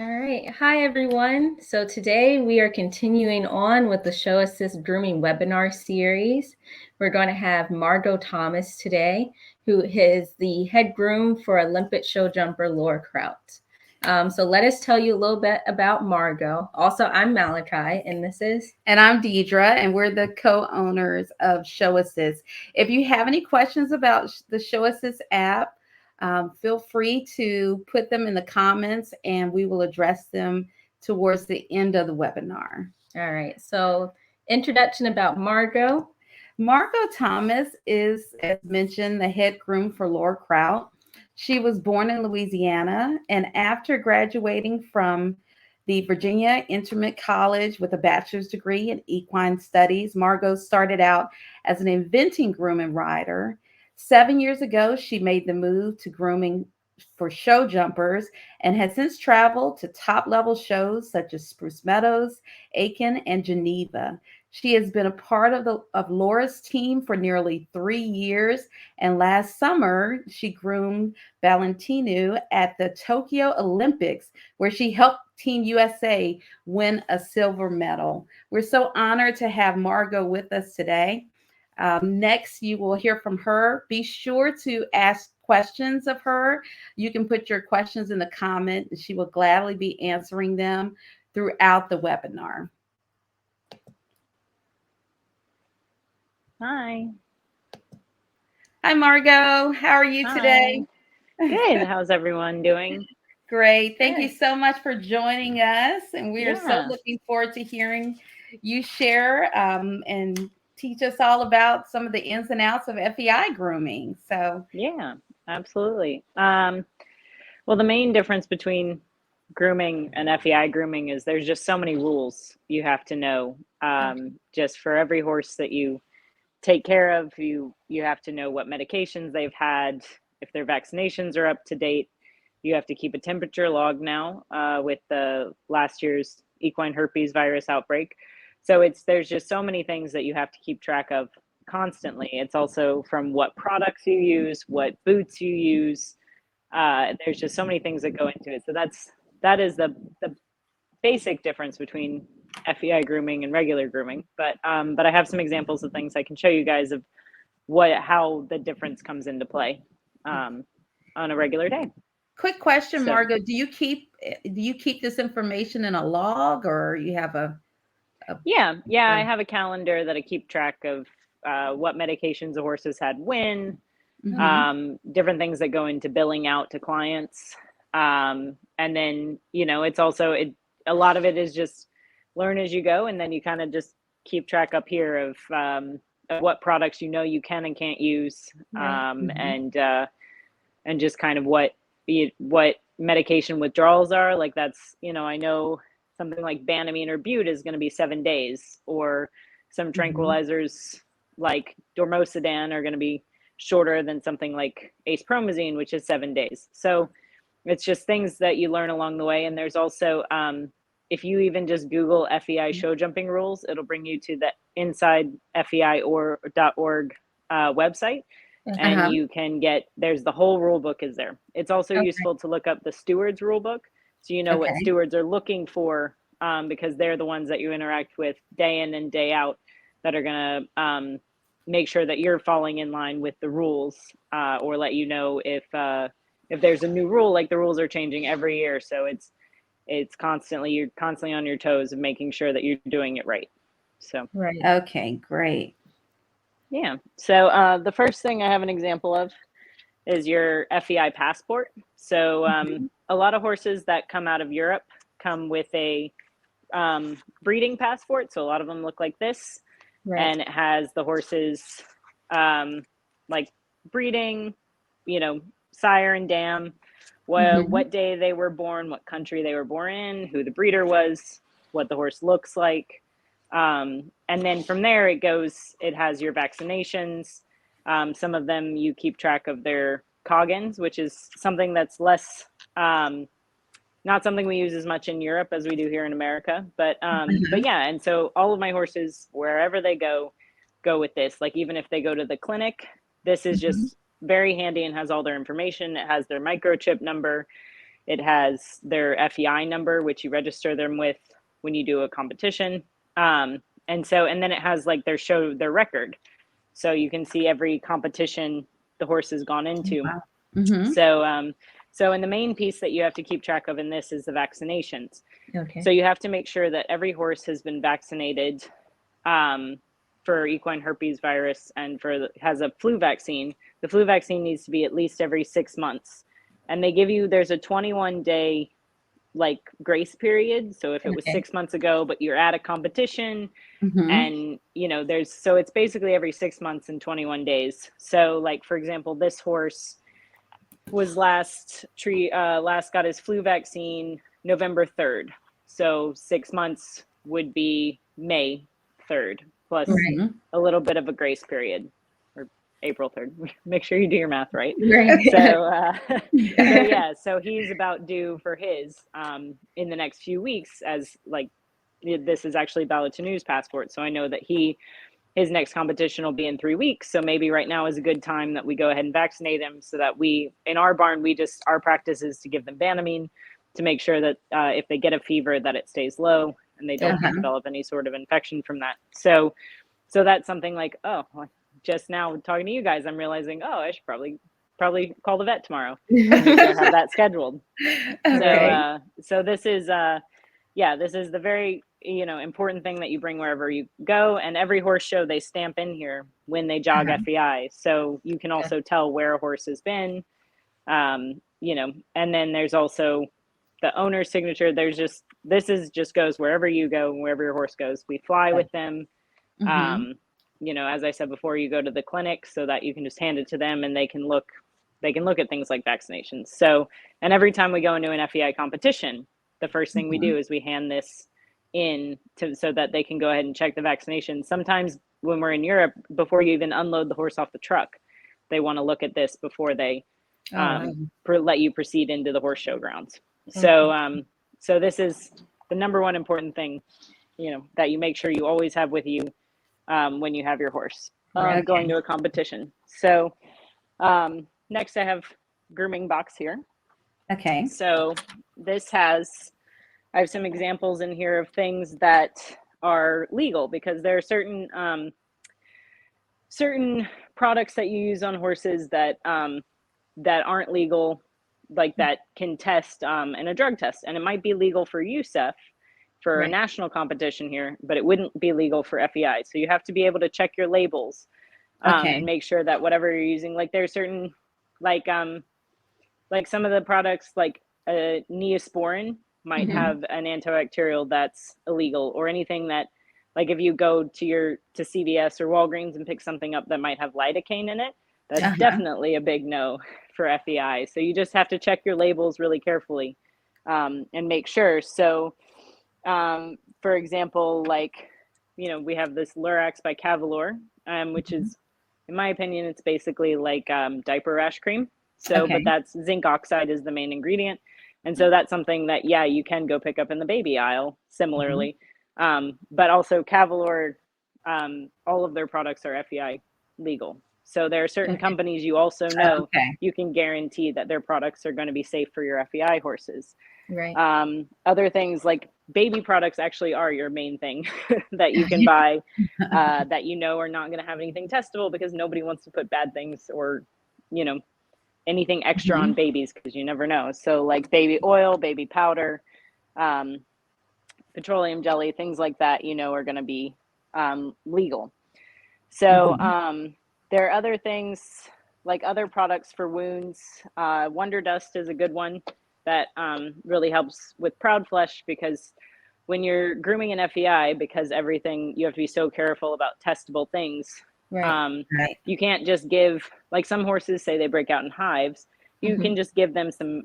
All right. Hi, everyone. So today we are continuing on with the ShowAssist Grooming webinar series. We're going to have Margo Thomas today, who is the head groom for Olympic show jumper Laura Kraut. So let us tell you a little bit about Margo. Also, I'm Malachi, and this is... And I'm Deidre, and we're the co-owners of ShowAssist. If you have any questions about the ShowAssist app, feel free to put them in the comments and we will address them towards the end of the webinar. All right. So introduction about Margo. Margo Thomas is, as mentioned, the head groom for Laura Kraut. She was born in Louisiana, and after graduating from the Virginia Intermediate College with a bachelor's degree in equine studies, Margo started out as an inventing groom and rider. 7 years ago, she made the move to grooming for show jumpers and has since traveled to top level shows such as Spruce Meadows, Aiken, and Geneva. She has been a part of Laura's team for nearly 3 years, and last summer she groomed Valentino at the Tokyo Olympics, where she helped Team USA win a silver medal. We're so honored to have Margo with us today. Next, you will hear from her. Be sure to ask questions of her. You can put your questions in the comment, and she will gladly be answering them throughout the webinar. Hi. Hi, Margo. How are you today? Good. How's everyone doing? Great. Thank you so much for joining us. And we are so Yeah. looking forward to hearing you share and teach us all about some of the ins and outs of FEI grooming. So Yeah, absolutely. Well, the main difference between grooming and FEI grooming is there's just so many rules you have to know. Just for every horse that you take care of, you have to know what medications they've had, if their vaccinations are up to date. You have to keep a temperature log now with the last year's equine herpes virus outbreak. So there's just so many things that you have to keep track of constantly. It's also from what products you use, what boots you use. There's just so many things that go into it. So that is the basic difference between FEI grooming and regular grooming. But I have some examples of things I can show you guys of how the difference comes into play on a regular day. quick question, Margo, do you keep this information in a log, or you have a Yeah, I have a calendar that I keep track of what medications the horses had when, different things that go into billing out to clients. And then, it's also, a lot of it is just learn as you go. And then you kind of just keep track up here of what products you can and can't use, and just kind of what medication withdrawals are. Like that's, I know something like Banamine or Bute is going to be 7 days, or some tranquilizers like Dormocidin are going to be shorter than something like acepromazine, which is 7 days. So it's just things that you learn along the way. And there's also, if you even just Google FEI show jumping rules, it'll bring you to the inside FEI.org website. And you can there's the whole rule book is there. It's also useful to look up the stewards rule book, so you know what stewards are looking for, because they're the ones that you interact with day in and day out that are going to make sure that you're falling in line with the rules, or let you know if there's a new rule. Like the rules are changing every year, so you're constantly on your toes of making sure that you're doing it right. So okay, great. Yeah. So the first thing I have an example of is your FEI passport. So a lot of horses that come out of Europe come with a breeding passport. So a lot of them look like this, and it has the horses like breeding, sire and dam, what day they were born, what country they were born in, who the breeder was, what the horse looks like. And then from there it has your vaccinations. Some of them you keep track of their Coggins, which is something that's less, not something we use as much in Europe as we do here in America, but yeah. And so all of my horses, wherever they go with this. Like even if they go to the clinic, this is just very handy and has all their information. It has their microchip number. It has their FEI number, which you register them with when you do a competition. And then it has like their record. So you can see every competition the horse has gone into. Wow. Mm-hmm. So and the main piece that you have to keep track of in this is the vaccinations. Okay. So you have to make sure that every horse has been vaccinated for equine herpes virus and has a flu vaccine. The flu vaccine needs to be at least every 6 months. And there's a 21-day like grace period. So if it was 6 months ago, but you're at a competition and so it's basically every 6 months and 21 days. So like, for example, this horse was last got his flu vaccine November 3rd. So 6 months would be May 3rd plus a little bit of a grace period, or April 3rd. Make sure you do your math right. So he's about due for his in the next few weeks, as like this is actually ballot to news passport. So I know that his next competition will be in 3 weeks. So maybe right now is a good time that we go ahead and vaccinate him, so that in our barn, our practice is to give them Banamine to make sure that if they get a fever, that it stays low and they don't develop any sort of infection from that. So that's something like, just now talking to you guys, I'm realizing, I should probably call the vet tomorrow and make sure I have that scheduled. Okay. So this is the very important thing that you bring wherever you go. And every horse show, they stamp in here when they jog FEI, so you can also tell where a horse has been. And then there's also the owner's signature. This goes wherever you go, wherever your horse goes. We fly with them. As I said before, you go to the clinic so that you can just hand it to them and they can look at things like vaccinations. So, and every time we go into an FEI competition, the first thing we do is we hand this in so that they can go ahead and check the vaccination. Sometimes when we're in Europe, before you even unload the horse off the truck, they want to look at this before they let you proceed into the horse show grounds. So this is the number one important thing, that you make sure you always have with you when you have your horse going to a competition. So next I have grooming box here. Okay. So I have some examples in here of things that are legal, because there are certain products that you use on horses that aren't legal, like that can test in a drug test, and it might be legal for USEF for a national competition here, but it wouldn't be legal for FEI. So you have to be able to check your labels and make sure that whatever you're using, like there's certain like some of the products like Neosporin might have an antibacterial that's illegal, or anything that, like if you go to CVS or Walgreens and pick something up that might have lidocaine in it, that's definitely a big no for FEI. So you just have to check your labels really carefully and make sure. So for example, like, we have this Lurax by Cavalor, which is, in my opinion, it's basically like diaper rash cream. So, but that's zinc oxide is the main ingredient. And so that's something that, you can go pick up in the baby aisle similarly. But also Cavalor, all of their products are FEI legal. So there are certain companies you also know you can guarantee that their products are going to be safe for your FEI horses. Right. Other things like baby products actually are your main thing that you can buy that are not going to have anything testable, because nobody wants to put bad things or, anything extra on babies, because you never know. So like baby oil, baby powder, petroleum jelly, things like that, are going to be legal. So there are other things like other products for wounds. Wonder Dust is a good one that really helps with proud flesh, because when you're grooming an FEI, because everything, you have to be so careful about testable things. You can't just give, like some horses say they break out in hives. You can just give them some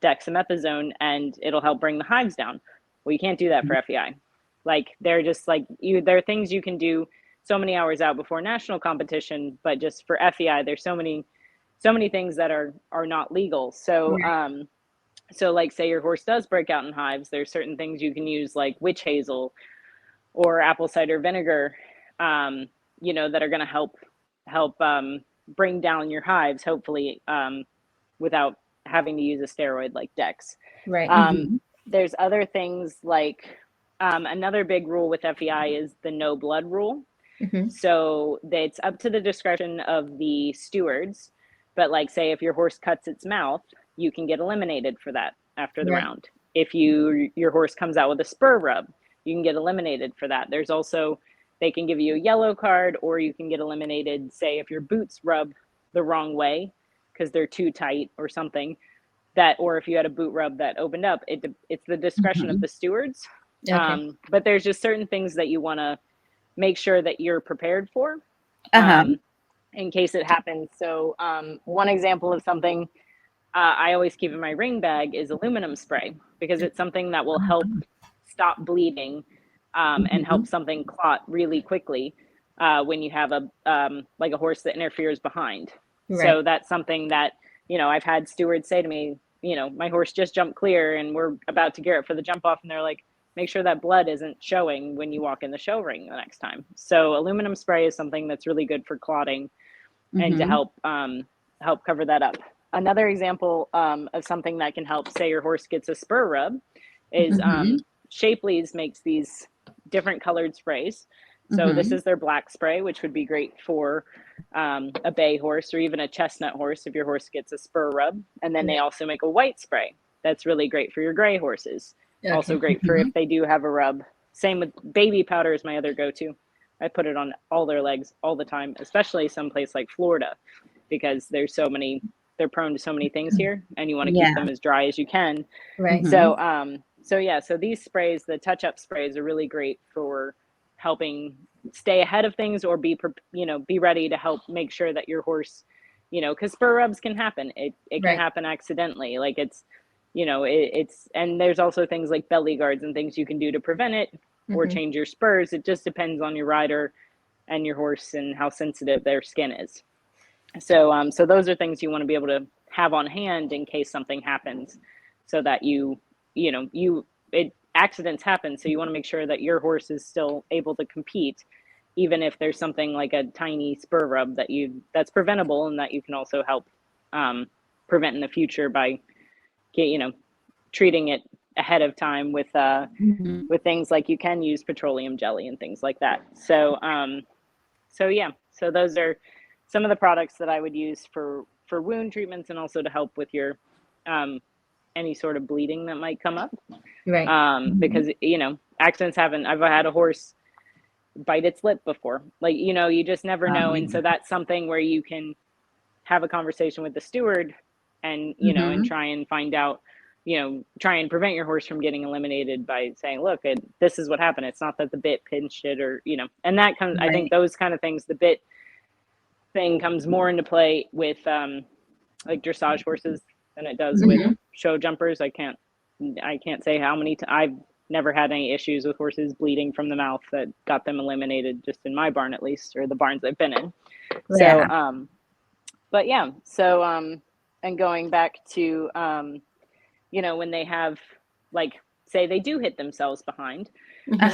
dexamethasone and it'll help bring the hives down. Well, you can't do that for FEI. Like they're just like there are things you can do so many hours out before national competition, but just for FEI, there's so many things that are not legal. So so like say your horse does break out in hives, there's certain things you can use like witch hazel or apple cider vinegar, that are going to help bring down your hives, hopefully, without having to use a steroid like Dex. Right. There's other things like another big rule with FEI is the no blood rule. So it's up to the discretion of the stewards. But like, say if your horse cuts its mouth, you can get eliminated for that after the round. If your horse comes out with a spur rub, you can get eliminated for that. There's also, they can give you a yellow card, or you can get eliminated, say if your boots rub the wrong way because they're too tight or something, that, or if you had a boot rub that opened up, it's the discretion of the stewards. But there's just certain things that you want to make sure that you're prepared for in case it happens. So one example of something I always keep in my ring bag is aluminum spray, because it's something that will help stop bleeding and help something clot really quickly when you have like a horse that interferes behind. So that's something that, you know, I've had stewards say to me, you know, my horse just jumped clear and we're about to gear it for the jump off, and they're like, make sure that blood isn't showing when you walk in the show ring the next time. So aluminum spray is something that's really good for clotting and to help help cover that up. Another example of something that can help, say your horse gets a spur rub, is Shapley's makes these different colored sprays. So this is their black spray, which would be great for a bay horse or even a chestnut horse if your horse gets a spur rub. And then they also make a white spray that's really great for your gray horses. Also great for if they do have a rub. Same with baby powder is my other go-to. I put it on all their legs all the time, especially someplace like Florida, because there's so many, they're prone to so many things here, and you want to keep them as dry as you can. So these sprays, the touch-up sprays, are really great for helping stay ahead of things, or be ready to help make sure that your horse, you know, because spur rubs can happen. It can happen accidentally. Like it's, you know, and there's also things like belly guards and things you can do to prevent it, or change your spurs. It just depends on your rider and your horse and how sensitive their skin is. So those are things you want to be able to have on hand in case something happens, so that accidents happen. So you want to make sure that your horse is still able to compete, even if there's something like a tiny spur rub that's preventable, and that you can also help prevent in the future by treating it ahead of time with things like, you can use petroleum jelly and things like that. So those are some of the products that I would use for wound treatments, and also to help with your any sort of bleeding that might come up. Because accidents happen. I've had a horse bite its lip before. Like, you just never know. And so that's something where you can have a conversation with the steward and and try and find out, try and prevent your horse from getting eliminated by saying, look, this is what happened. It's not that the bit pinched it, or and that comes, I think those kind of things, the bit thing comes more into play with like dressage horses than it does with show jumpers. I can't say how many I've never had any issues with horses bleeding from the mouth that got them eliminated, just in my barn at least, or the barns I've been in. And going back to when they have, like, say they do hit themselves behind,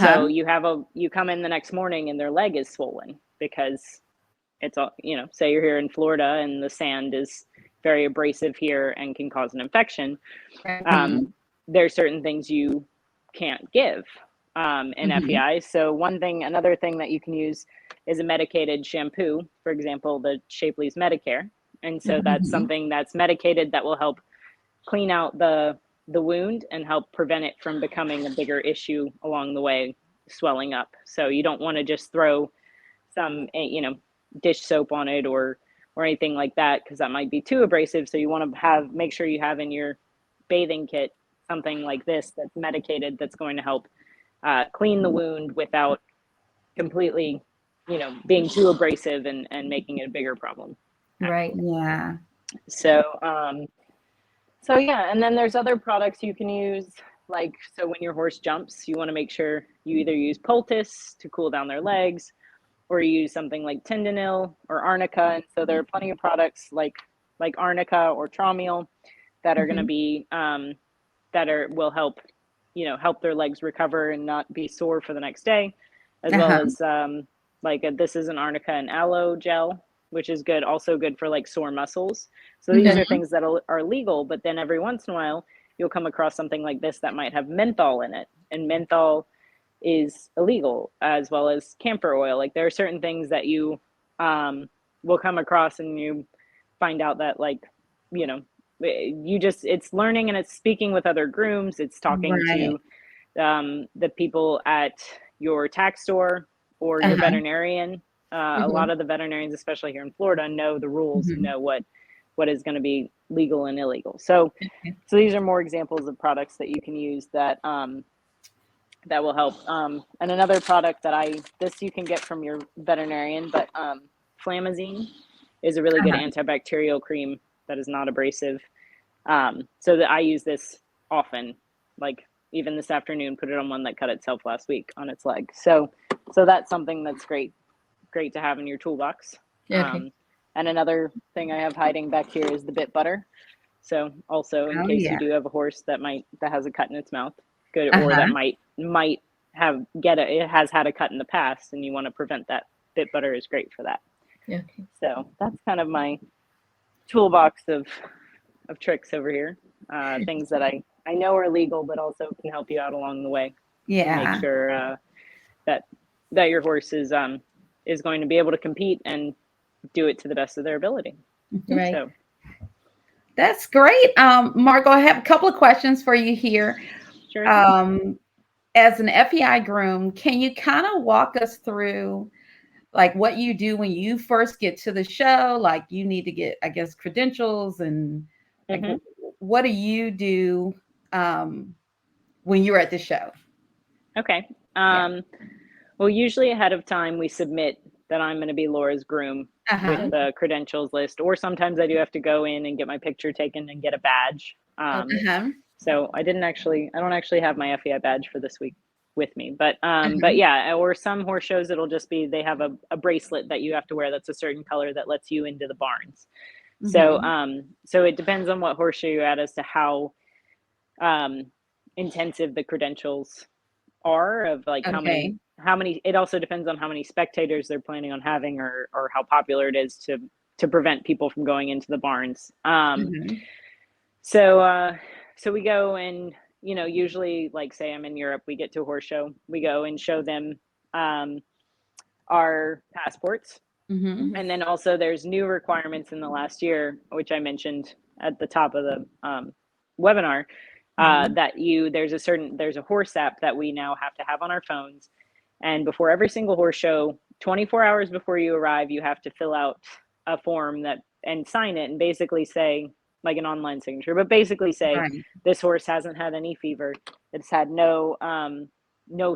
so you come in the next morning and their leg is swollen because it's all, say you're here in Florida and the sand is very abrasive here and can cause an infection. There's certain things you can't give in FEI. So another thing that you can use is a medicated shampoo, for example, the Shapley's Medicare. And so that's something that's medicated that will help clean out the wound and help prevent it from becoming a bigger issue along the way, swelling up. So you don't want to just throw some, dish soap on it or anything like that, because that might be too abrasive. So you want to make sure you have in your bathing kit something like this that's medicated, that's going to help clean the wound without completely, being too abrasive and making it a bigger problem. So and then there's other products you can use, like, so when your horse jumps, you want to make sure you either use poultice to cool down their legs, or you use something like Tendonil or Arnica. And so there are plenty of products like Arnica or Tramiel that are going to be will help help their legs recover and not be sore for the next day, as well as this is an Arnica and aloe gel, which is good. Also good for like sore muscles. So these Okay. are things that are legal, but then every once in a while you'll come across something like this that might have menthol in it, and menthol is illegal, as well as camphor oil. Like there are certain things that you will come across and you find out that, like, you know, it's learning and it's speaking with other grooms. It's talking to the people at your tax store or your veterinarian. A lot of the veterinarians, especially here in Florida, know the rules and know what is going to be legal and illegal. So these are more examples of products that you can use that that will help. And another product that this you can get from your veterinarian, but Flamazine is a really good antibacterial cream that is not abrasive. So that I use this often, like even this afternoon, put it on one that cut itself last week on its leg. So that's something that's great to have in your toolbox. And another thing I have hiding back here is the bit butter. So also in case you do have a horse that has a cut in its mouth, good, or that might it has had a cut in the past and you want to prevent that, bit butter is great for that. So that's kind of my toolbox of tricks over here. Things that I know are legal, but also can help you out along the way. Make sure that your horse is going to be able to compete and do it to the best of their ability. Right. So that's great. Margo, I have a couple of questions for you here. Sure. As an FEI groom, can you kind of walk us through like what you do when you first get to the show? Like you need to get, I guess, credentials, and like what do you do when you're at the show? Okay. Well, usually ahead of time we submit that I'm going to be Laura's groom with the credentials list, or sometimes I do have to go in and get my picture taken and get a badge. So I don't actually have my FEI badge for this week with me, but yeah, or some horse shows it'll just be they have a bracelet that you have to wear that's a certain color that lets you into the barns. So so it depends on what horse show you're at as to how intensive the credentials are, of like how many it also depends on how many spectators they're planning on having, or how popular it is to prevent people from going into the barns. So we go and, you know, usually, like say I'm in Europe, we get to a horse show, we go and show them our passports. And then also there's new requirements in the last year, which I mentioned at the top of the webinar, that there's a horse app that we now have to have on our phones. And before every single horse show, 24 hours before you arrive, you have to fill out a form and sign it and basically say, like an online signature, but basically say this horse hasn't had any fever. It's had no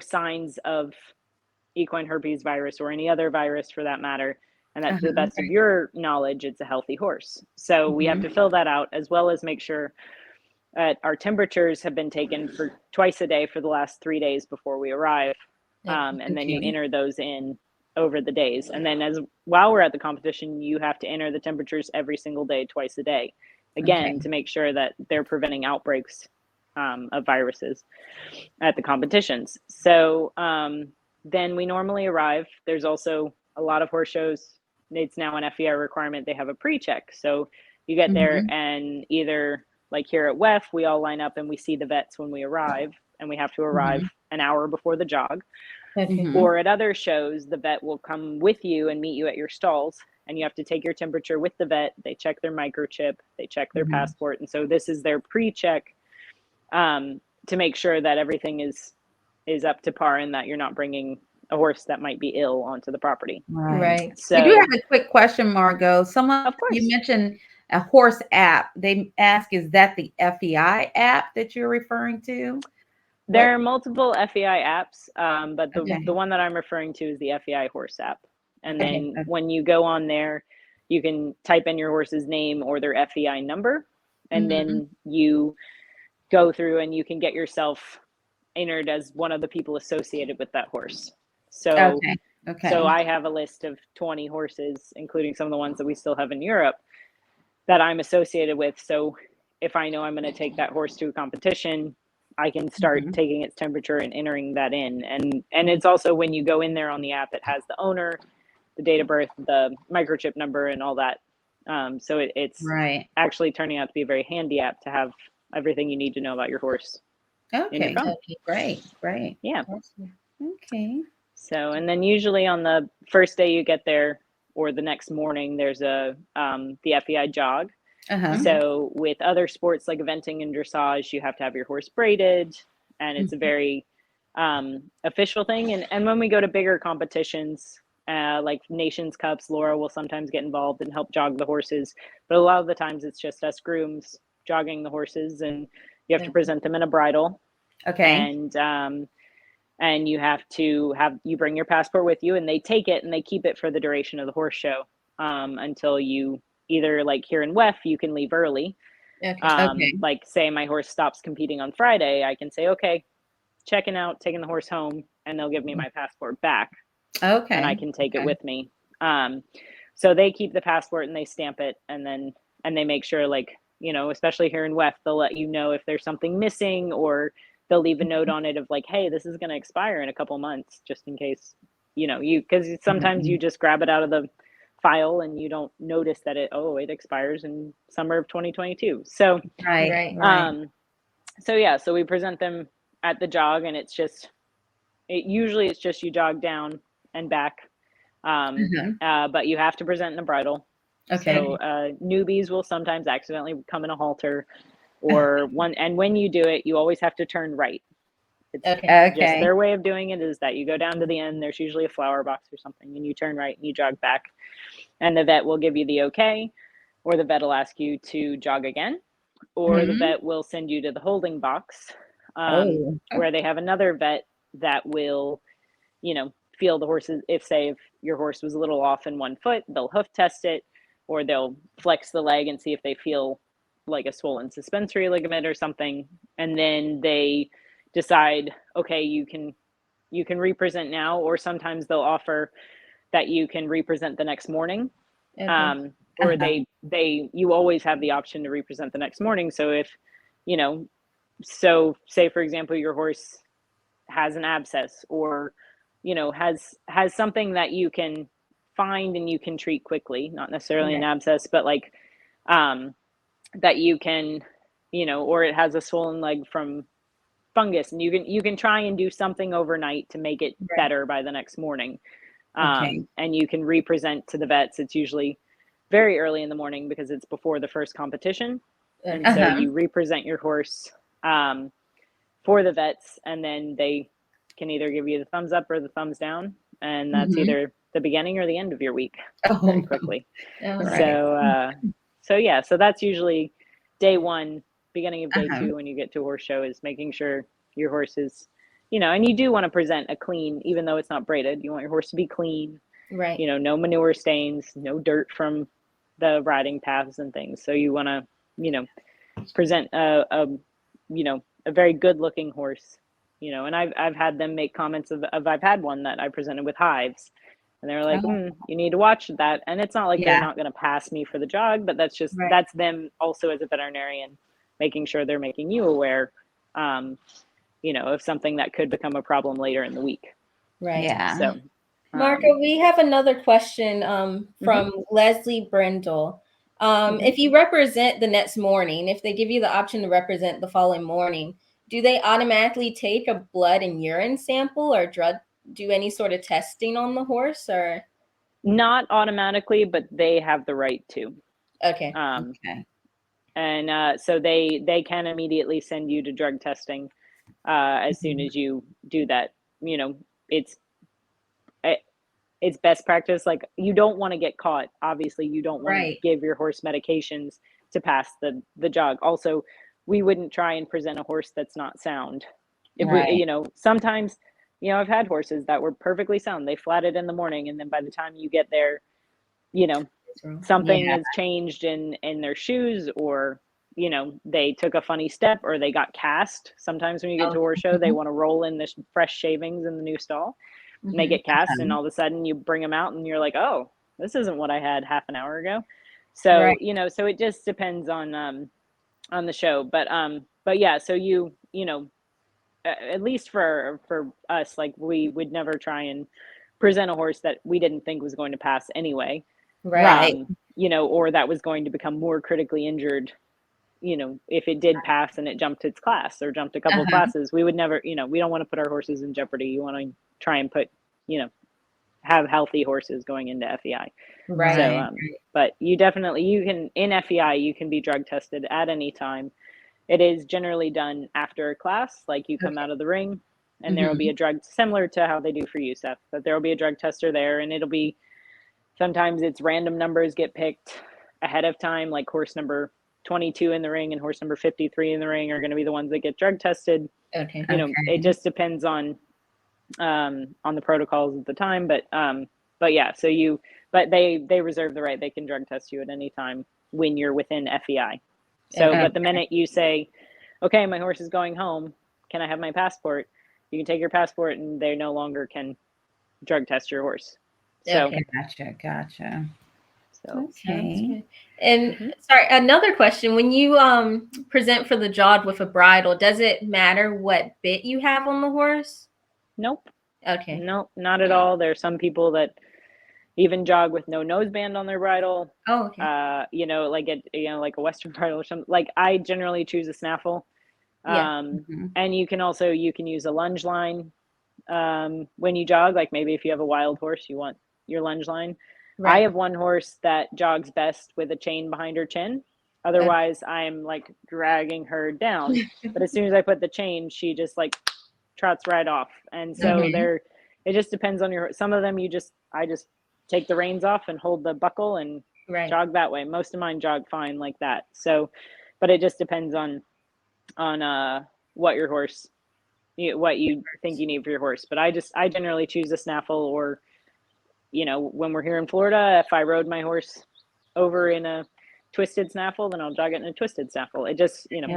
signs of equine herpes virus or any other virus for that matter. And that to the best of your knowledge, it's a healthy horse. So we have to fill that out, as well as make sure our temperatures have been taken for twice a day for the last 3 days before we arrive. And then you enter those in over the days. And then while we're at the competition, you have to enter the temperatures every single day, twice a day. Again, to make sure that they're preventing outbreaks of viruses at the competitions. So then we normally arrive. There's also a lot of horse shows. It's now an FEI requirement. They have a pre-check. So you get there and either like here at WEF, we all line up and we see the vets when we arrive, and we have to arrive an hour before the jog. Or at other shows, the vet will come with you and meet you at your stalls, and you have to take your temperature with the vet. They check their microchip, they check their passport. And so this is their pre-check to make sure that everything is up to par and that you're not bringing a horse that might be ill onto the property. Right. So I do have a quick question, Margo. Of course. You mentioned a horse app. They ask, is that the FEI app that you're referring to? There are multiple FEI apps, but the one that I'm referring to is the FEI horse app. And then when you go on there, you can type in your horse's name or their FEI number, and then you go through and you can get yourself entered as one of the people associated with that horse. So, so I have a list of 20 horses, including some of the ones that we still have in Europe, that I'm associated with. So if I know I'm going to take that horse to a competition, I can start taking its temperature and entering that in. And it's also, when you go in there on the app, it has the owner, the date of birth, the microchip number, and all that. So it's actually turning out to be a very handy app to have everything you need to know about your horse. Okay. Great. Yeah. Okay. So, and then usually on the first day you get there or the next morning, there's the FEI jog. So with other sports like eventing and dressage, you have to have your horse braided, and it's a very official thing. And when we go to bigger competitions, like Nations Cups, Laura will sometimes get involved and help jog the horses. But a lot of the times it's just us grooms jogging the horses, and you have to present them in a bridle. Okay. And you have to you bring your passport with you, and they take it and they keep it for the duration of the horse show until you either, like here in WEF, you can leave early. Like say my horse stops competing on Friday, I can say, okay, checking out, taking the horse home, and they'll give me my passport back. And I can take it with me. So they keep the passport and they stamp it, and they make sure, like, you know, especially here in WEF, they'll let you know if there's something missing, or they'll leave a note on it of like, hey, this is going to expire in a couple months, just in case, you know, because sometimes you just grab it out of the file and you don't notice that it expires in summer of 2022. So so we present them at the jog, and usually it's just you jog down and back, but you have to present in a bridle. So newbies will sometimes accidentally come in a halter, or when you do it, you always have to turn right. It's just their way of doing it is that you go down to the end, there's usually a flower box or something, and you turn right and you jog back, and the vet will give you the okay, or the vet will ask you to jog again, or the vet will send you to the holding box, where they have another vet that will, you know, feel the horses. If your horse was a little off in one foot, they'll hoof test it, or they'll flex the leg and see if they feel like a swollen suspensory ligament or something, and then they decide, okay, you can represent now, or sometimes they'll offer that you can represent the next morning. Or you always have the option to represent the next morning. So if, you know, so say for example, your horse has an abscess, or, you know, has something that you can find and you can treat quickly, not necessarily an abscess, but like, that you can, you know, or it has a swollen leg from fungus, and you can try and do something overnight to make it better by the next morning. And you can represent to the vets. It's usually very early in the morning because it's before the first competition. And so you represent your horse for the vets, and then they can either give you the thumbs up or the thumbs down. And that's either the beginning or the end of your week very quickly. So that's usually day one, beginning of day two, when you get to a horse show, is making sure your horse is, you know, and you do want to present a clean, even though it's not braided, you want your horse to be clean, you know, no manure stains, no dirt from the riding paths and things. So you want to, you know, present a very good looking horse, you know. And I've had them make comments of I've had one that I presented with hives, and they're like, you need to watch that. And it's not like they're not going to pass me for the jog, but that's just, that's them also as a veterinarian, making sure they're making you aware, you know, of something that could become a problem later in the week. So, Margo, we have another question from Leslie Brindle. If you represent the next morning, if they give you the option to represent the following morning, do they automatically take a blood and urine sample, or do any sort of testing on the horse? Or not automatically, but they have the right to. And so they can immediately send you to drug testing as soon as you do that. You know, it's best practice. Like, you don't want to get caught. Obviously, you don't want to give your horse medications to pass the jog. Also, we wouldn't try and present a horse that's not sound. If we, you know, sometimes, you know, I've had horses that were perfectly sound. They flatted in the morning, and then by the time you get there, you know, something has changed in their shoes, or, you know, they took a funny step, or they got cast. Sometimes when you get to a horse show, they want to roll in the fresh shavings in the new stall, and they get cast, and all of a sudden you bring them out and you're like, oh, this isn't what I had half an hour ago. So, you know, so it just depends on the show. But yeah, so you know, at least for us, like, we would never try and present a horse that we didn't think was going to pass anyway. Right. You know, or that was going to become more critically injured, you know, if it did pass and it jumped its class or jumped a couple of classes. We would never, you know, we don't want to put our horses in jeopardy. You want to try and put, you know, have healthy horses going into FEI. Right. So, but you definitely, you can, in FEI, you can be drug tested at any time. It is generally done after a class, like you come out of the ring, and there will be a drug, similar to how they do for you, Seth, but there will be a drug tester there, and it'll be, sometimes it's random numbers get picked ahead of time, like horse number 22 in the ring and horse number 53 in the ring are going to be the ones that get drug tested. Okay. You know, it just depends on the protocols at the time, but yeah, so but they reserve the right. They can drug test you at any time when you're within FEI. So, but the minute you say, okay, my horse is going home, can I have my passport? You can take your passport and they no longer can drug test your horse. So, Gotcha. So, okay. And sorry, another question. When you present for the jog with a bridle, does it matter what bit you have on the horse? Nope. Okay. Nope, not at all. There are some people that even jog with no noseband on their bridle. Oh, okay. You know, like like a Western bridle or something. Like I generally choose a snaffle. And you can use a lunge line when you jog. Like maybe if you have a wild horse, you want your lunge line. Right. I have one horse that jogs best with a chain behind her chin. Otherwise, I'm like dragging her down. But as soon as I put the chain, she just like trots right off. And so it just depends on some of them I just take the reins off and hold the buckle and jog that way. Most of mine jog fine like that. So, but it just depends on what your horse, what you think you need for your horse. But I generally choose a snaffle, or, you know, when we're here in Florida, if I rode my horse over in a twisted snaffle, then I'll jog it in a twisted snaffle. It just, you know,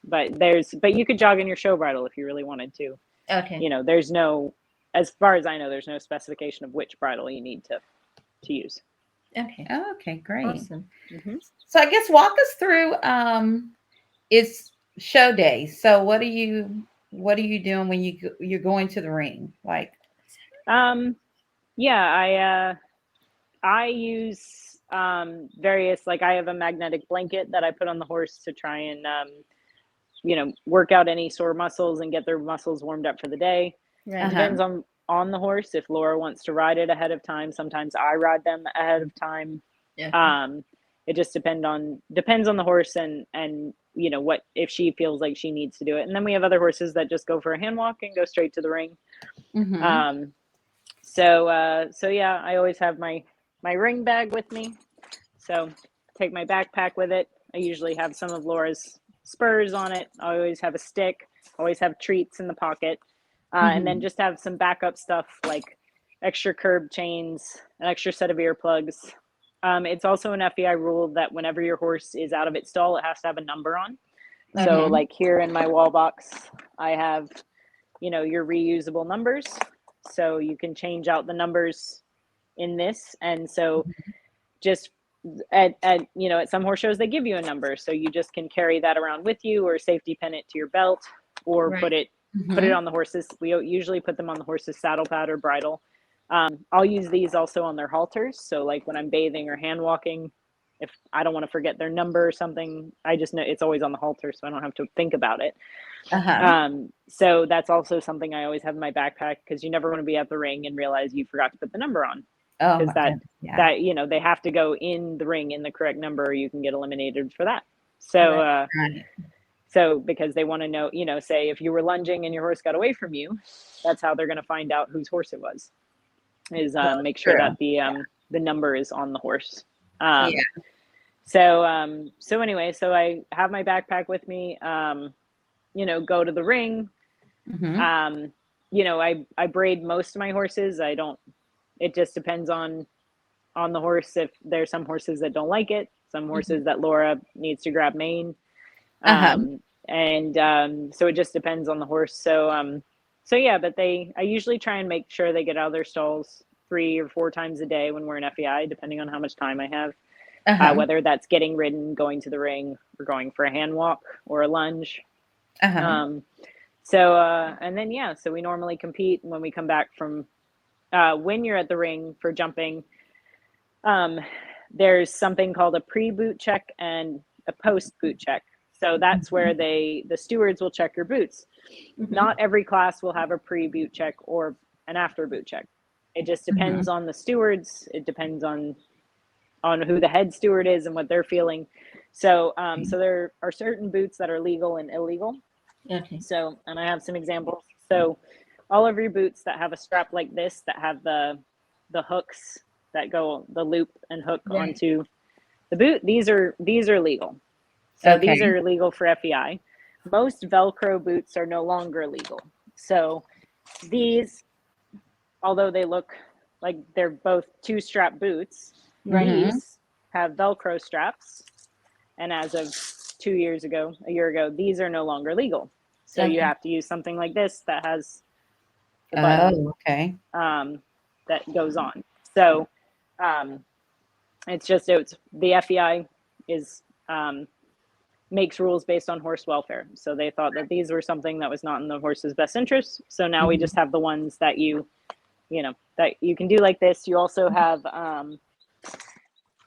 but you could jog in your show bridle if you really wanted to. Okay. You know, there's no, as far as I know, there's no specification of which bridle you need to use. Okay. Okay, great. Awesome. So I guess walk us through it's show day. So what are you doing when you're going to the ring? Like yeah, I use various, like I have a magnetic blanket that I put on the horse to try and you know, work out any sore muscles and get their muscles warmed up for the day. It depends on the horse. If Laura wants to ride it ahead of time, sometimes I ride them ahead of time. It just depends on the horse and you know, what, if she feels like she needs to do it. And then we have other horses that just go for a hand walk and go straight to the ring. So yeah, I always have my ring bag with me. So take my backpack with it. I usually have some of Laura's spurs on it. I always have a stick, always have treats in the pocket. And then just have some backup stuff like extra curb chains, an extra set of earplugs. It's also an FEI rule that whenever your horse is out of its stall, it has to have a number on. So like here in my wall box, I have, you know, your reusable numbers. So you can change out the numbers in this. And so just at you know, at some horse shows, they give you a number. So you just can carry that around with you, or safety pin it to your belt, or put it on the horses. We usually put them on the horse's saddle pad or bridle. I'll use these also on their halters. So like when I'm bathing or hand walking, if I don't want to forget their number or something, I just know it's always on the halter, so I don't have to think about it. So that's also something I always have in my backpack, because you never want to be at the ring and realize you forgot to put the number on. Because that, you know, they have to go in the ring in the correct number, or you can get eliminated for that. So, so because they want to know, you know, say if you were lunging and your horse got away from you, that's how they're going to find out whose horse it was, is make sure that the number is on the horse. So anyway, so I have my backpack with me, you know, go to the ring. You know, I braid most of my horses. It just depends on the horse. If there's some horses that don't like it, some horses that Laura needs to grab mane. So it just depends on the horse. So yeah, but I usually try and make sure they get out of their stalls 3 or 4 times a day when we're in FEI, depending on how much time I have, whether that's getting ridden, going to the ring, or going for a hand walk or a lunge. And then, yeah, so we normally compete when we come back from when you're at the ring for jumping, there's something called a pre-boot check and a post-boot check. So that's where the stewards will check your boots. Not every class will have a pre-boot check or an after boot check. It just depends on the stewards. It depends on who the head steward is and what they're feeling. So so there are certain boots that are legal and illegal. Okay. So, and I have some examples. So all of your boots that have a strap like this, that have the hooks that go, the loop and hook onto the boot, these are legal. So these are legal for FEI. Most Velcro boots are no longer legal. So these, although they look like they're both two-strap boots, these have Velcro straps. And as of a year ago, these are no longer legal. So you have to use something like this that has the button that goes on. So it's the FEI is makes rules based on horse welfare. So they thought that these were something that was not in the horse's best interest. So now we just have the ones that that you can do like this. You also have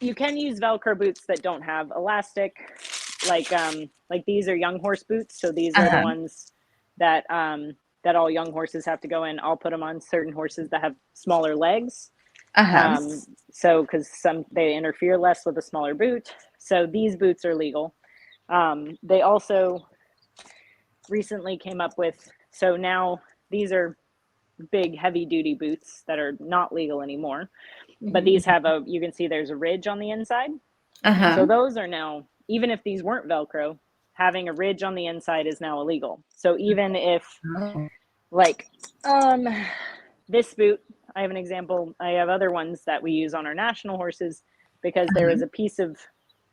you can use Velcro boots that don't have elastic, like these are young horse boots. So these are the ones that that all young horses have to go in. I'll put them on certain horses that have smaller legs. So because they interfere less with a smaller boot. So these boots are legal. They also recently came up with, so now these are big heavy duty boots that are not legal anymore, but these have you can see there's a ridge on the inside. So those are now, even if these weren't Velcro, having a ridge on the inside is now illegal. So even if like this boot, I have an example, I have other ones that we use on our national horses, because there is a piece of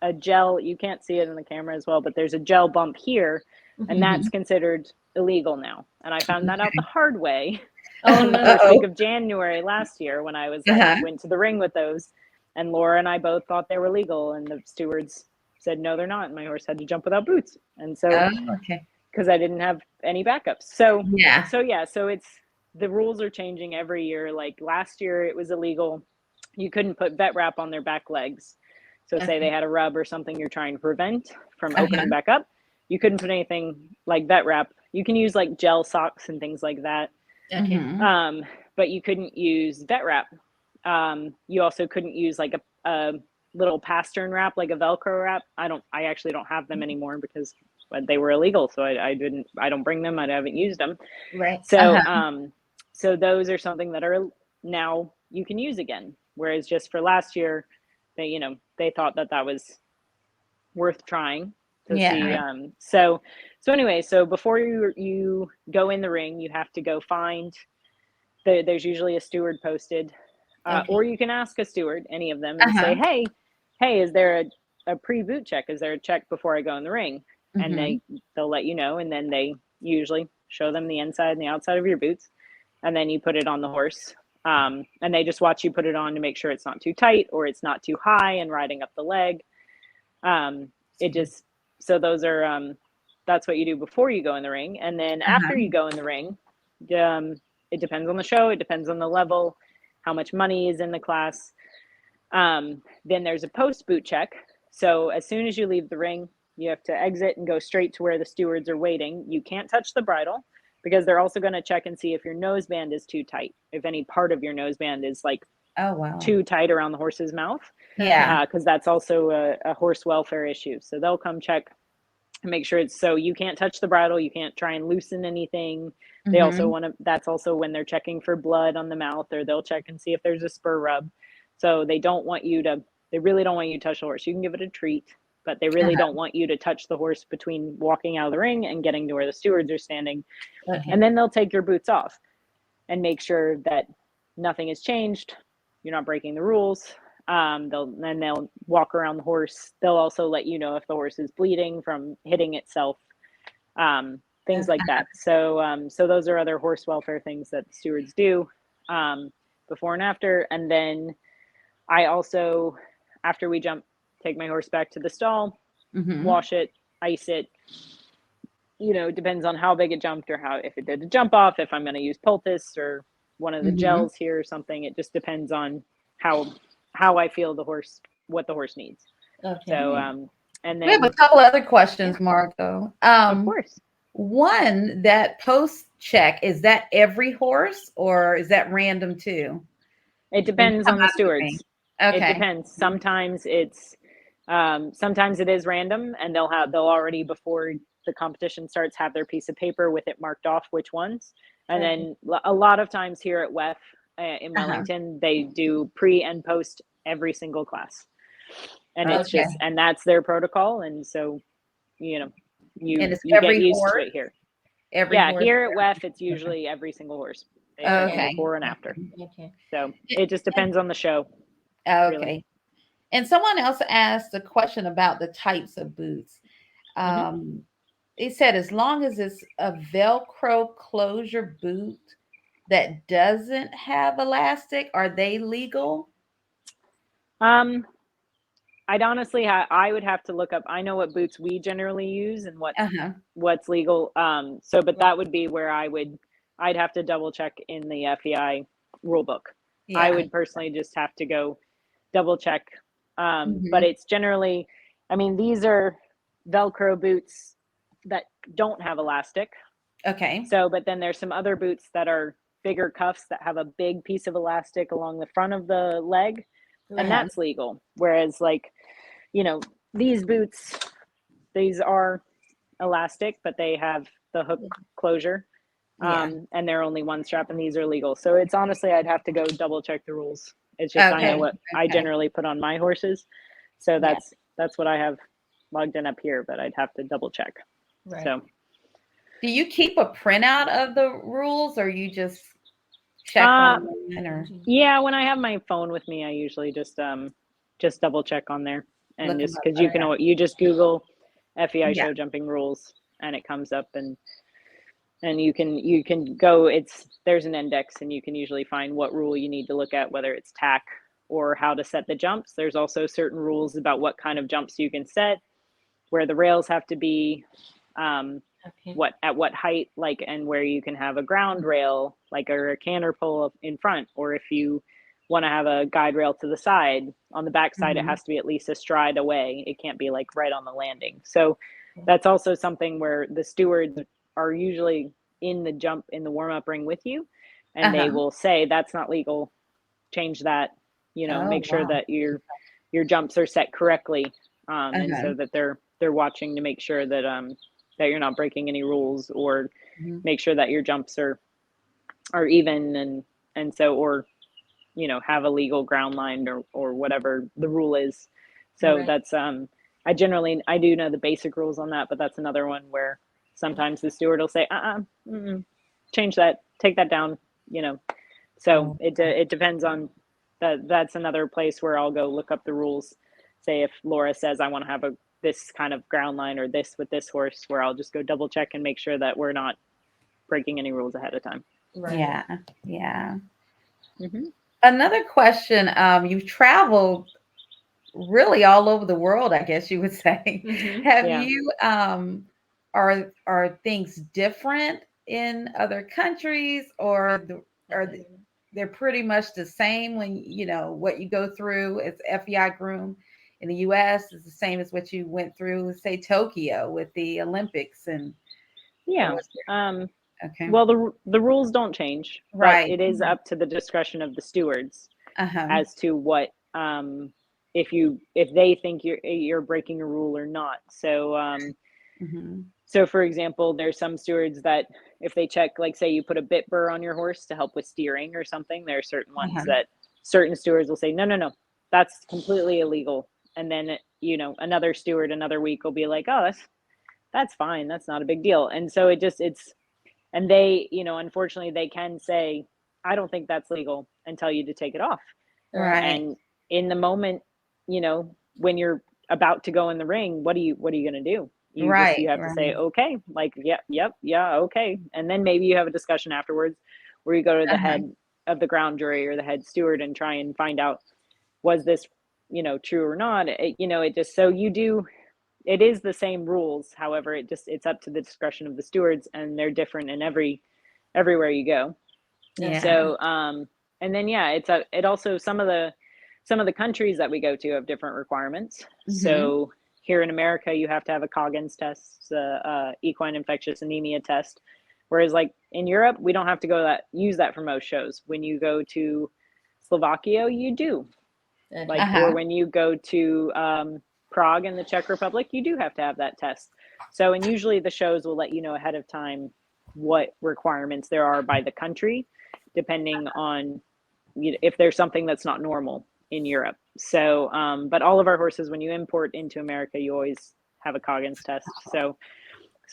a gel, you can't see it in the camera as well, but there's a gel bump here, and that's considered illegal now. And I found that out the hard way the first week of January last year, when I was went to the ring with those, and Laura and I both thought they were legal, and the stewards said no, they're not, and my horse had to jump without boots. And so because I didn't have any backups. So it's, the rules are changing every year. Like last year it was illegal, you couldn't put vet wrap on their back legs. So say they had a rub or something you're trying to prevent from opening back up, you couldn't put anything like vet wrap. You can use like gel socks and things like that. But you couldn't use vet wrap. You also couldn't use like a little pastern wrap, like a Velcro wrap. I actually don't have them anymore because they were illegal. So I don't bring them. I haven't used them. Right. So, so those are something that are now you can use again. Whereas just for last year, they thought that was worth trying to see. So anyway, so before you go in the ring, you have to go find, there's usually a steward posted, or you can ask a steward, any of them, and say, hey, is there a pre-boot check? Is there a check before I go in the ring? And they'll let you know, and then they usually show them the inside and the outside of your boots, and then you put it on the horse. And they just watch you put it on to make sure it's not too tight or it's not too high and riding up the leg. So those are, that's what you do before you go in the ring. And then after you go in the ring, it depends on the show. It depends on the level, how much money is in the class. Then there's a post boot check. So as soon as you leave the ring, you have to exit and go straight to where the stewards are waiting. You can't touch the bridle, because they're also going to check and see if your noseband is too tight. If any part of your noseband is like too tight around the horse's mouth. Because that's also a horse welfare issue. So they'll come check and make sure it's, so you can't touch the bridle. You can't try and loosen anything. They also want to, that's also when they're checking for blood on the mouth, or they'll check and see if there's a spur rub. So they really don't want you to touch the horse. You can give it a treat, but they really don't want you to touch the horse between walking out of the ring and getting to where the stewards are standing. And then they'll take your boots off and make sure that nothing has changed. You're not breaking the rules. They'll walk around the horse. They'll also let you know if the horse is bleeding from hitting itself, things like that. So those are other horse welfare things that the stewards do before and after. And then I also, after we jump, take my horse back to the stall, wash it, ice it. Depends on how big it jumped or if it did a jump off, if I'm going to use poultice or one of the gels here or something. It just depends on how I feel the horse, what the horse needs. Okay. So and then we have a couple other questions, Margo. of course. One, that post check, is that every horse or is that random too? It depends on the stewards. Okay. It depends. Sometimes it's sometimes it is random, and they'll already, before the competition starts, have their piece of paper with it marked off which ones. And then a lot of times here at WEF in Wellington, they do pre and post every single class. And it's just, and that's their protocol. And so, you know, you get used to it here. Here at WEF, it's usually every single horse. They check them before and after. Okay. So it just depends on the show. Okay. Really. And someone else asked a question about the types of boots. It said, as long as it's a Velcro closure boot that doesn't have elastic, are they legal? I'd honestly, I would have to look up. I know what boots we generally use and what's legal. But that would be where I'd have to double check in the FEI rule book. Yeah. I would personally just have to go double check. But it's generally, I mean, these are Velcro boots that don't have elastic. Okay. So, but then there's some other boots that are bigger cuffs that have a big piece of elastic along the front of the leg. And that's legal. Whereas, like, you know, these boots, these are elastic, but they have the hook closure. And they're only one strap, and these are legal. So it's honestly, I'd have to go double check the rules. It's just, I know what I generally put on my horses. So that's what I have logged in up here, but I'd have to double check. Right. So do you keep a printout of the rules, or you just check online? Or? Yeah, when I have my phone with me, I usually just double check on there, and just because you just Google FEI show jumping rules, and it comes up, and you can go. There's an index, and you can usually find what rule you need to look at, whether it's tack or how to set the jumps. There's also certain rules about what kind of jumps you can set, where the rails have to be. At what height, like, and where you can have a ground rail, like, or a canter pull in front, or if you want to have a guide rail to the side. On the back side, it has to be at least a stride away. It can't be like right on the landing. So that's also something where the stewards are usually in the warm-up ring with you, and they will say, that's not legal, change that, make sure that your jumps are set correctly, and so that they're watching to make sure that that you're not breaking any rules, or make sure that your jumps are even, and so, or have a legal ground line, or whatever the rule is. So that's I do know the basic rules on that, but that's another one where sometimes the steward will say change that, take that down, so it depends on that. That's another place where I'll go look up the rules. Say if Laura says I want to have this kind of ground line, or this with this horse, where I'll just go double check and make sure that we're not breaking any rules ahead of time. Yeah. Another question, you've traveled really all over the world, I guess you would say. Have you are things different in other countries, or they're pretty much the same when what you go through as FEI Groom in the US is the same as what you went through, say, Tokyo with the Olympics? And well, the rules don't change, right? It is up to the discretion of the stewards as to what if they think you're breaking a rule or not. So so for example, there's some stewards that if they check, like, say you put a bit burr on your horse to help with steering or something, there are certain ones that certain stewards will say no, that's completely illegal. And then another steward another week will be like, oh, that's fine, that's not a big deal. And so and they, unfortunately, they can say, I don't think that's legal, and tell you to take it off. Right. And in the moment, when you're about to go in the ring, what are you going to do? You have to say, okay, like, yeah, okay. And then maybe you have a discussion afterwards where you go to the head of the ground jury or the head steward and try and find out, was this, true or not? It is the same rules. However, it's up to the discretion of the stewards, and they're different in everywhere you go. Yeah. So, and then, yeah, it also, some of the countries that we go to have different requirements. So here in America, you have to have a Coggins test, equine infectious anemia test. Whereas like in Europe, we don't have to use that for most shows. When you go to Slovakia, you do. Like, or when you go to Prague in the Czech Republic, you do have to have that test. So, and usually the shows will let you know ahead of time what requirements there are by the country, depending on if there's something that's not normal in Europe. So, but all of our horses, when you import into America, you always have a Coggins test. So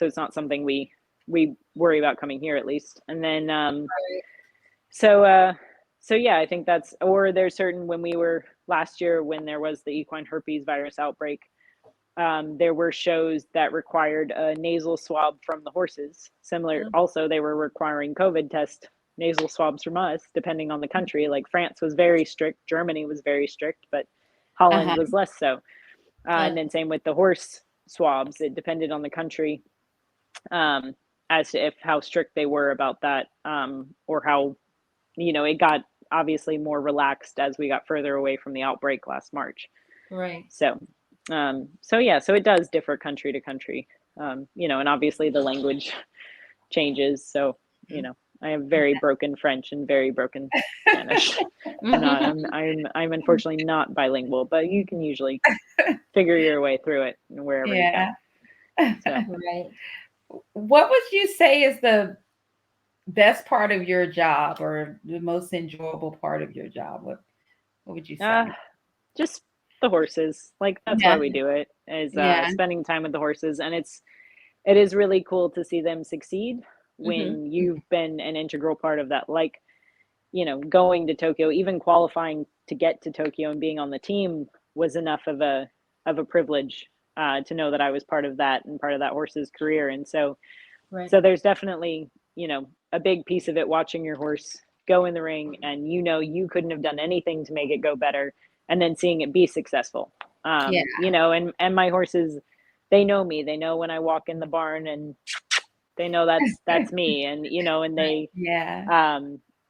it's not something we worry about coming here, at least. And then, so yeah, I think that's, or there's certain, when we were last year, when there was the equine herpes virus outbreak, there were shows that required a nasal swab from the horses. Similar, also, they were requiring COVID test nasal swabs from us, depending on the country. Like France was very strict, Germany was very strict, but Holland was less so. And then same with the horse swabs. It depended on the country as to how strict they were about that, or how, it got obviously more relaxed as we got further away from the outbreak last March. Right. So yeah, so it does differ country to country, and obviously the language changes. So, I have very broken French and very broken Spanish. I'm unfortunately not bilingual, but you can usually figure your way through it wherever you can. So. Right. What would you say is the best part of your job, or the most enjoyable part of your job? What would you say? Just the horses. Like, that's why we do it, is spending time with the horses. And it is really cool to see them succeed when you've been an integral part of that. Like, going to Tokyo, even qualifying to get to Tokyo and being on the team was enough of a privilege to know that I was part of that and part of that horse's career. And so, so there's definitely, a big piece of it, watching your horse go in the ring and, you couldn't have done anything to make it go better, and then seeing it be successful. And my horses, they know me. They know when I walk in the barn, and they know that's me. And, and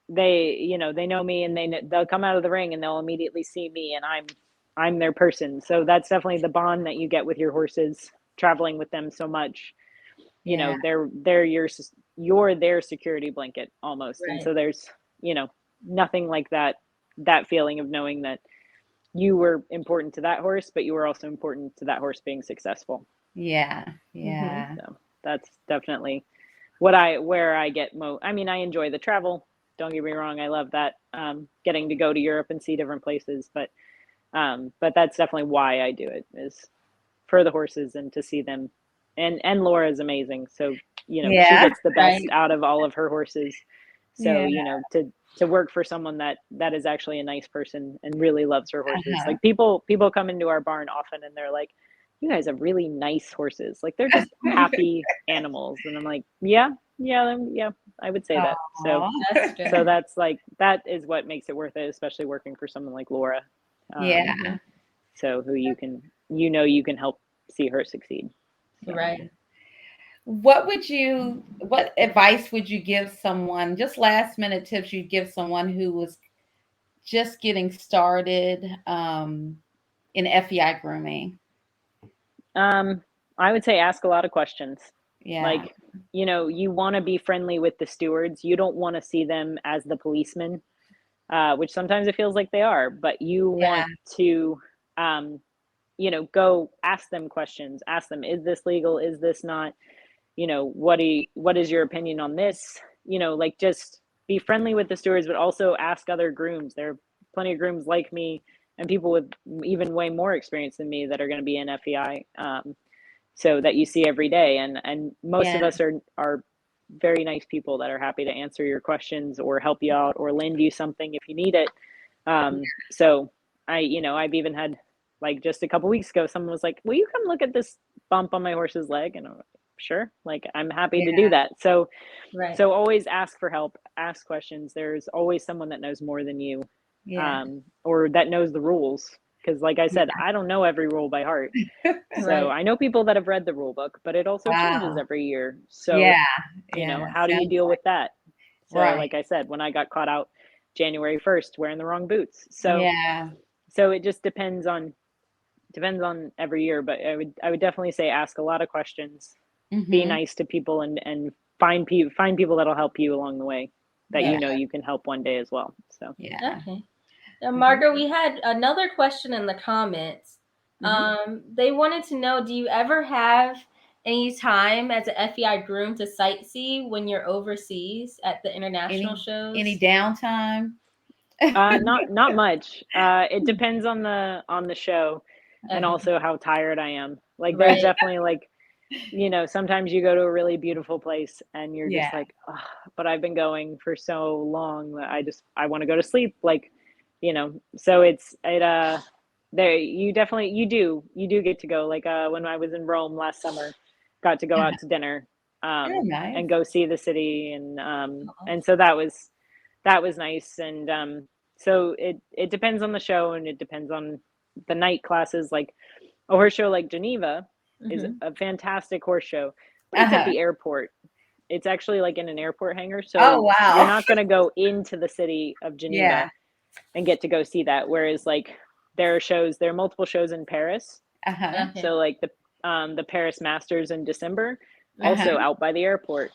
they know me, and they'll come out of the ring and they'll immediately see me, and I'm their person. So that's definitely the bond that you get with your horses, traveling with them so much. They're you're their security blanket almost. And so there's, nothing like that feeling of knowing that you were important to that horse, but you were also important to that horse being successful. So that's definitely where I get I enjoy the travel. Don't get me wrong. I love that, getting to go to Europe and see different places, but that's definitely why I do it, is for the horses and to see them. And Laura is amazing. So, she gets the best out of all of her horses. So, to work for someone that is actually a nice person and really loves her horses. Like, people come into our barn often and they're like, you guys have really nice horses. Like, they're just happy animals. And I'm like, yeah, I would say that. So that's like, that is what makes it worth it, especially working for someone like Laura. So who you can help see her succeed. So. Right. What advice would you give someone, just last minute tips you'd give someone who was just getting started in FEI grooming? I would say ask a lot of questions. Yeah. Like, you want to be friendly with the stewards. You don't want to see them as the policemen, which sometimes it feels like they are, but you want to, go ask them questions. Ask them, is this legal? Is this not? What is your opinion on this? Like, just be friendly with the stewards, but also ask other grooms. There are plenty of grooms like me and people with even way more experience than me that are going to be in FEI, so that you see every day. And most of us are very nice people that are happy to answer your questions or help you out or lend you something if you need it. So I've even had, like, just a couple weeks ago, someone was like, will you come look at this bump on my horse's leg? And I'm like, sure, like, I'm happy to do that. So always ask for help, ask questions. There's always someone that knows more than you, or that knows the rules. Because, like I said, I don't know every rule by heart. So I know people that have read the rule book, but it also changes every year. So, how do you deal with that? So like I said, when I got caught out January 1st wearing the wrong boots. So so it just depends on every year, but I would definitely say ask a lot of questions, be nice to people, and find people that'll help you along the way that you know you can help one day as well. So okay. Now, Margo, we had another question in the comments. They wanted to know, do you ever have any time as an FEI groom to sightsee when you're overseas at the international shows? Any downtime? Not much. It depends on the show and also how tired I am. Like there's definitely like, sometimes you go to a really beautiful place and you're just like, oh, but I've been going for so long that I want to go to sleep. Like, so there you do get to go. Like when I was in Rome last summer, got to go out to dinner nice. and go see the city, and so that was nice. And so it depends on the show, and it depends on the night classes. Like a horse show like Geneva is a fantastic horse show, but it's at the airport. It's actually like in an airport hangar, so you're not going to go into the city of Geneva and get to go see that. Whereas like there are multiple shows in Paris. So like the Paris Masters in December, also out by the airport.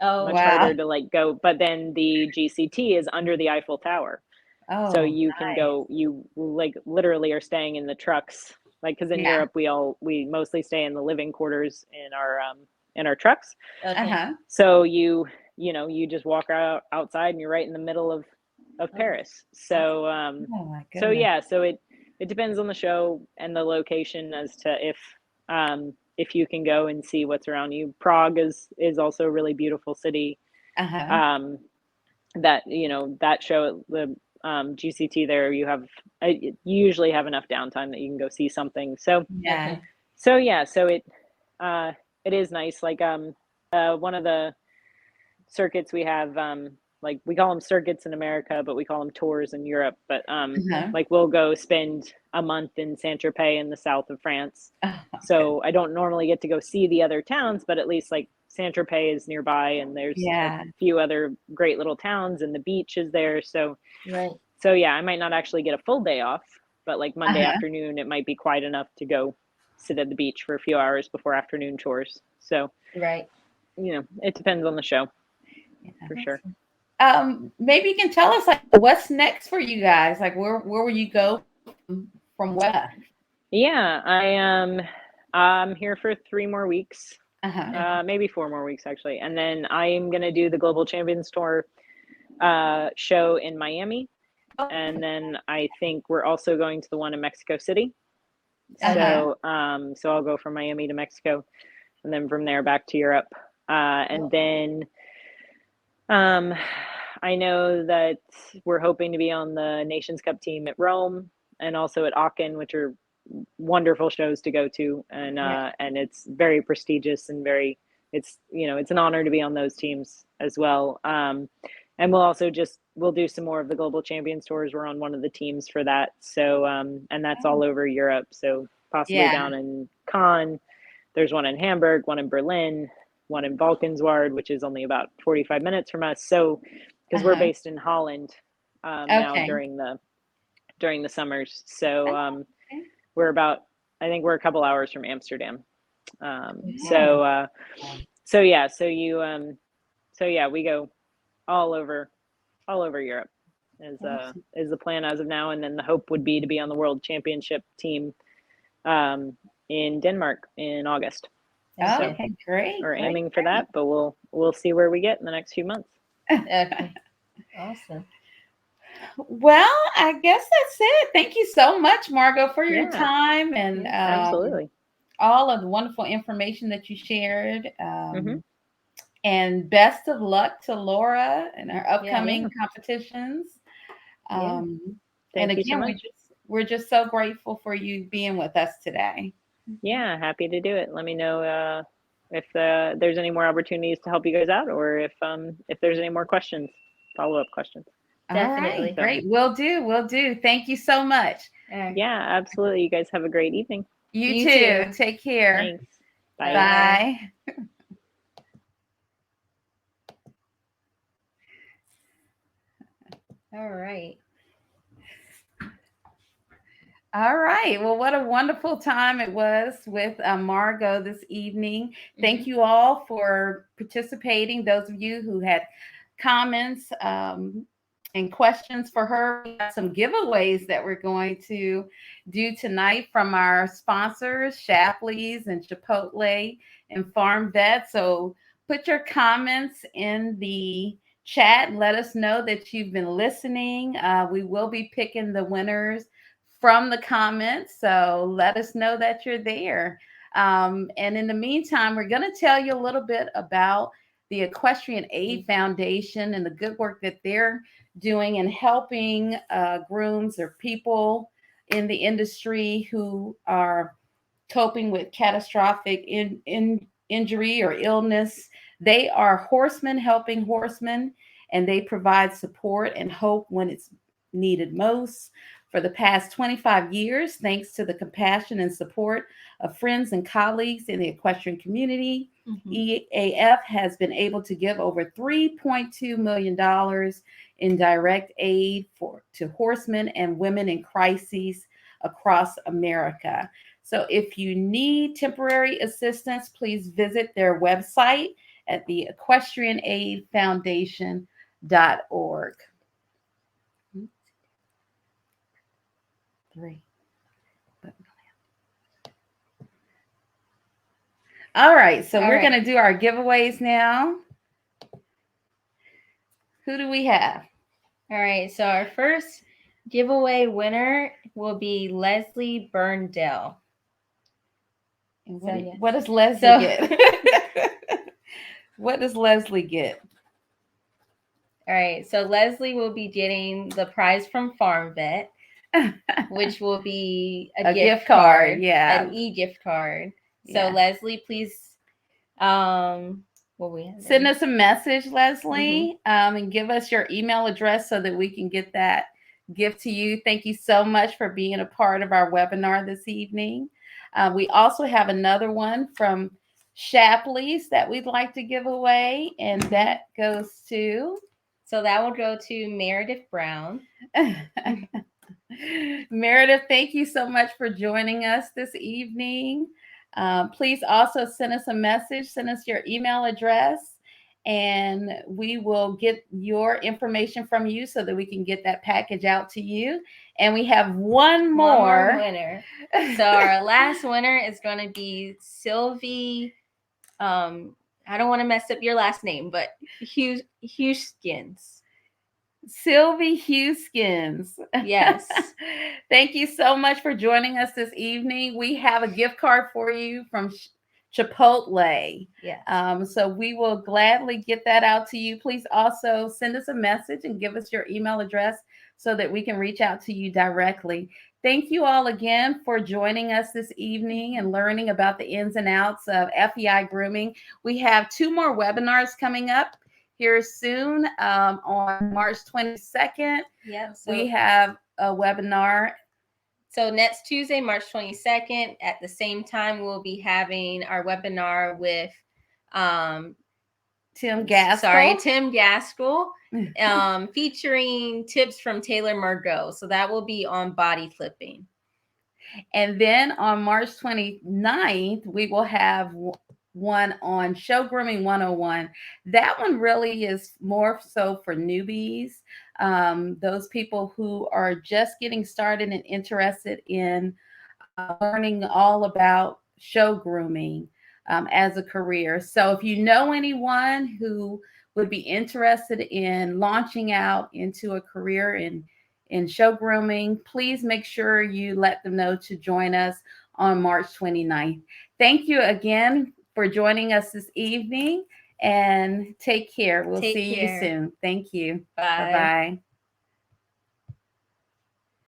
Much harder to like go, but then the GCT is under the Eiffel Tower. So you can go, you like literally are staying in the trucks. Like, cause in Europe, we mostly stay in the living quarters in our trucks. So you just walk outside and you're right in the middle of Paris. So, so it depends on the show and the location as to if you can go and see what's around you. Prague is also a really beautiful city. That that show, the GCT there, you usually have enough downtime that you can go see something. So so it is nice. Like one of the circuits we have, like we call them circuits in America, but we call them tours in Europe. But like we'll go spend a month in Saint-Tropez in the south of France. So I don't normally get to go see the other towns, but at least like Saint-Tropez is nearby, and there's a few other great little towns, and the beach is there. So so I might not actually get a full day off, but like Monday afternoon, it might be quiet enough to go sit at the beach for a few hours before afternoon chores. So it depends on the show for sure. Maybe you can tell us like what's next for you guys. Like where will you go from where? I'm here for 3 more weeks, maybe 4 more weeks actually, and then I'm gonna do the Global Champions Tour show in Miami, and then I think we're also going to the one in Mexico City. So so I'll go from Miami to Mexico, and then from there back to Europe, and then I know that we're hoping to be on the Nations Cup team at Rome and also at Aachen, which are wonderful shows to go to. And it's very prestigious and it's an honor to be on those teams as well. And we'll do some more of the Global Champions Tours. We're on one of the teams for that. So, and that's all over Europe. So possibly down in Cannes. There's one in Hamburg, one in Berlin, one in Valkenswaard, which is only about 45 minutes from us. So, because we're based in Holland now during the summers. So I think we're a couple hours from Amsterdam. So we go all over Europe is the plan as of now. And then the hope would be to be on the World Championship team in Denmark in August. Okay, great. We're aiming for that, but we'll see where we get in the next few months. Okay. Awesome. Well, I guess that's it. Thank you so much, Margo, for your time and absolutely all of the wonderful information that you shared. And best of luck to Laura and her upcoming competitions. And again, so we're just so grateful for you being with us today. Yeah, happy to do it. Let me know if there's any more opportunities to help you guys out, or if there's any more questions, follow-up questions. Definitely. All right, great. Will do. Thank you so much. Yeah, absolutely. You guys have a great evening. You too. Take care. Thanks. Bye. Bye. All right. All right. Well, what a wonderful time it was with Margo this evening. Thank you all for participating. Those of you who had comments and questions for her, we have some giveaways that we're going to do tonight from our sponsors, Shapley's and Chipotle and Farm Vet. So put your comments in the chat and let us know that you've been listening. We will be picking the winners from the comments. So let us know that you're there. And in the meantime, we're going to tell you a little bit about the Equestrian Aid Foundation and the good work that they're doing in helping grooms or people in the industry who are coping with catastrophic injury or illness. They are horsemen helping horsemen, and they provide support and hope when it's needed most. For the past 25 years, thanks to the compassion and support of friends and colleagues in the equestrian community, EAF has been able to give over $3.2 million in direct aid to horsemen and women in crises across America. So if you need temporary assistance, please visit their website at the equestrianaidfoundation.org. 3. All right, so we're going to do our giveaways now. Who do we have? All right, so our first giveaway winner will be Leslie Burndell. And what does Leslie get? What does Leslie get? All right, so Leslie will be getting the prize from Farm Vet, which will be a gift card. Yeah, an e-gift card. So yeah. Leslie, please, send us a message, Leslie, and give us your email address so that we can get that gift to you. Thank you so much for being a part of our webinar this evening. We also have another one from Shapley's that we'd like to give away, and that goes to... So that will go to Meredith Brown. Meredith, thank you so much for joining us this evening. Please also send us a message, send us your email address, and we will get your information from you so that we can get that package out to you. And we have one more winner. So our last winner is going to be Sylvie. I don't want to mess up your last name, but Hugheskins. Sylvie Hugheskins. Yes. Thank you so much for joining us this evening. We have a gift card for you from Chipotle. Yes. So we will gladly get that out to you. Please also send us a message and give us your email address so that we can reach out to you directly. Thank you all again for joining us this evening and learning about the ins and outs of FEI Grooming. We have 2 more webinars coming up here soon on March 22nd. Yep. We have a webinar. So next Tuesday, March 22nd, at the same time, we'll be having our webinar with Tim Gaskell. Tim Gaskell, featuring tips from Taylor Margo. So that will be on body clipping. And then on March 29th, we will have one on Show Grooming 101. That one really is more so for newbies, those people who are just getting started and interested in learning all about show grooming as a career. So if you know anyone who would be interested in launching out into a career in show grooming, please make sure you let them know to join us on March 29th. Thank you again for joining us this evening, and take care. We'll see you soon. Thank you. Bye. Bye-bye.